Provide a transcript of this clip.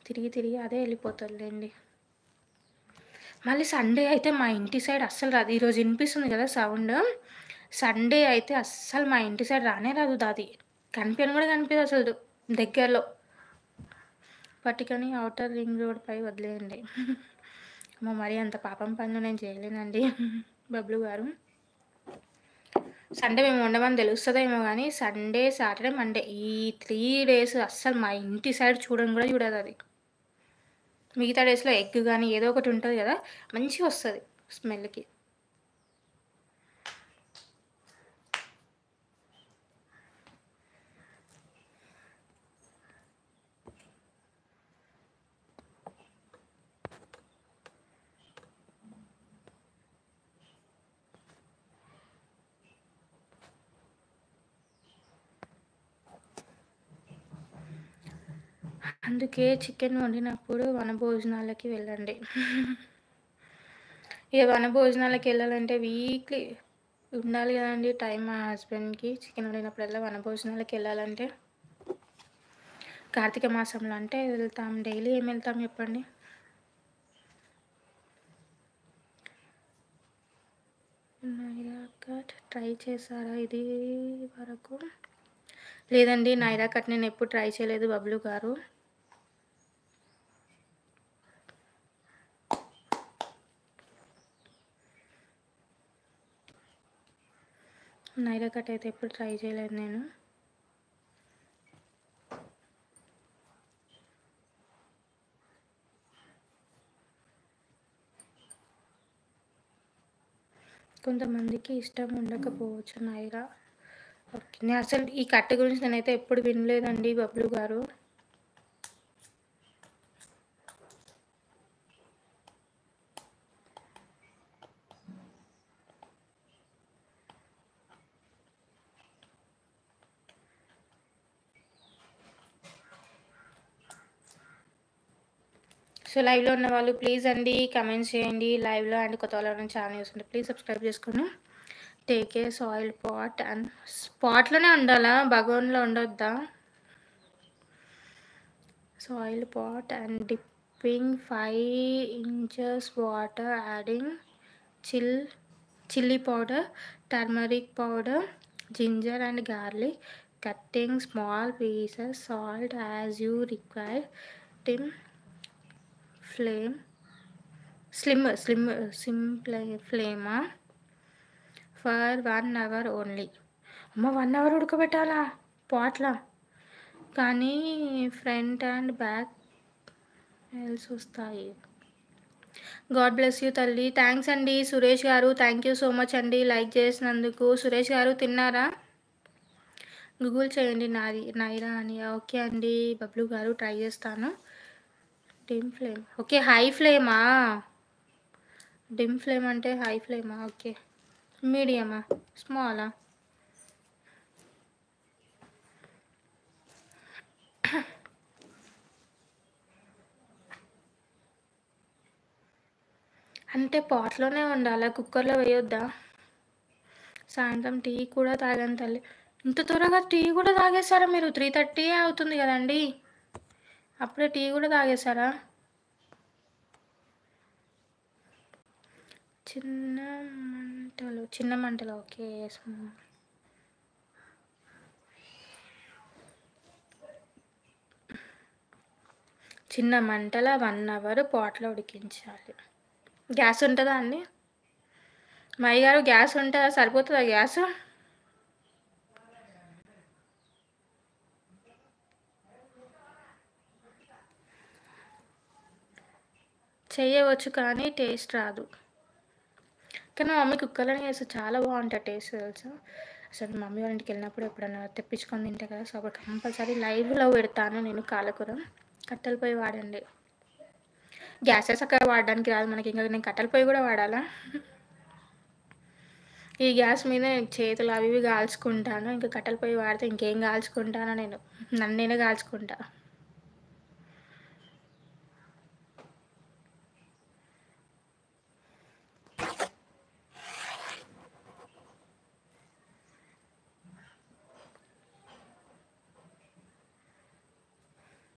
తిరిగి తిరిగి అదే వెళ్ళిపోతుందిలేండి. మళ్ళీ సండే అయితే మా ఇంటి సైడ్ అస్సలు రాదు. ఈరోజు వినిపిస్తుంది కదా సౌండ్. సండే అయితే అస్సలు మా ఇంటి సైడ్ రానే రాదు అది. కనిపియను కూడా కనిపియదు అసలు దగ్గరలో. పట్టుకొని ఔటర్ రింగ్ రోడ్ పై వదిలేయండి. అమ్మో! మరి అంత పాపం పనులు నేను చేయలేనండి బబ్లు గారు. సండే మేము ఉండమని తెలుస్తదేమో గానీ సండే, సాటర్డే, మండే ఈ 3 డేస్ అస్సలు మా ఇంటి సైడ్ చూడను కూడా చూడదది. మిగతా డేస్‌లో ఎగ్ గానీ ఏదో ఒకటి ఉంటది గదా! మంచిగొస్తది స్మెల్‌కి. అందుకే చికెన్ వండినప్పుడు వనభోజనాలకి వెళ్ళండి. ఇగ వనభోజనాలకెళ్ళాలంటే వీక్లీ ఉండాలి గదండీ టైం మా హస్బెండ్‌కి. చికెన్ వండినప్పుడల్లా వనభోజనాలకెళ్ళాలంటే. కార్తీక మాసంలో అంటే వెళ్తాం. డైలీ ఏమెళ్తాం జెప్పండి? నైరా కట్ ట్రై చేశారా ఇది వరకు? లేదండి. నైరా కట్ నేనెప్పుడు ట్రై చేయలేదు బబ్లు గారు. నైరా కట్ అయితే ఎప్పుడు ట్రై చేయలేదు నేను. కొంతమందికి ఇష్టం ఉండకపోవచ్చు నైరా. ఓకే. నేనసలు ఈ కట్ గురించి నేనైతే ఎప్పుడు వినలేదండి బబ్లు గారు. సో, లైవ్‌లో ఉన్న వాళ్ళు ప్లీజ్ అండి కమెంట్స్ చేయండి. లైవ్‌లో అండ్ కొత్త వాళ్ళు ఎవరైనా ఛానల్ చూస్తుంటే ప్లీజ్ సబ్స్క్రైబ్ చేసుకొని take a soil pot and పాట్‌లోనే ఉండాలా? భగోన్‌లో ఉండొద్దా? Soil pot and dipping 5 inches water adding chilli chili powder, turmeric powder, ginger and garlic, cutting small pieces, salt as you require, dim flame, sim flame for 1 hour only. అమ్మ 1 hour ఉడకబెట్టాలా పాట్‌లా? కానీ front and back hairs వస్తాయి. God bless you తల్లి. Thanks అండి సురేష్ గారు. Thank you so much అండి like చేసినందుకు. సురేష్ గారు తిన్నారా? గూగుల్ చేయండి నైరా అని. ఓకే అండి బబ్లు గారు ట్రై చేస్తాను. Dim flame okay. హై ఫ్లేమా? డిమ్ ఫ్లేమ్ అంటే హై ఫ్లేమా? ఓకే. మీడియమా? స్మాలా? అంటే పాట్‌లోనే వండాలా? కుక్కర్‌లో వేయొద్దా? సాయంత్రం టీ కూడా తాగాను తల్లి. ఇంత త్వరగా టీ కూడా తాగేసారా మీరు? 3:30 అవుతుంది కదండీ! అప్పుడే టీ కూడా తాగేసారా? చిన్న మంటలు ఓకే. చిన్న మంటల 1 అవర్ పాట్‌లో ఉడికించాలి. గ్యాస్ ఉంటదా అండి? మా అయ్యగారు గ్యాస్ ఉంటదా? సరిపోతదా గ్యాసు? చెయ్యవచ్చు కానీ టేస్ట్ రాదు. కానీ మా మమ్మీ కుక్కర్‌లోనే చేస్తది. చాలా బావుంటది టేస్ట్ తెలుసా? అసలు మమ్మీ వాళ్ళ ఇంటికెళ్ళినప్పుడు ఎప్పుడైనా తెప్పించుకొని తింటా కదా! సో, అప్పుడు కంపల్సరీ లైవ్‌లో పెడతాను నేను పాలకూర. కట్టెల పొయ్యి వాడండి. గ్యాసే సక్కగా వాడడానికి రాదు మనకి. ఇంక నేను కట్టెల పొయ్యి కూడా వాడాలా? ఈ గ్యాస్ మీదే చేతులు అవి ఇవి కాల్చుకుంటాను. ఇంక కట్టెల పొయ్యి వాడితే ఇంకేం కాల్చుకుంటానో నేను. నన్ను నేనే కాల్చుకుంటా.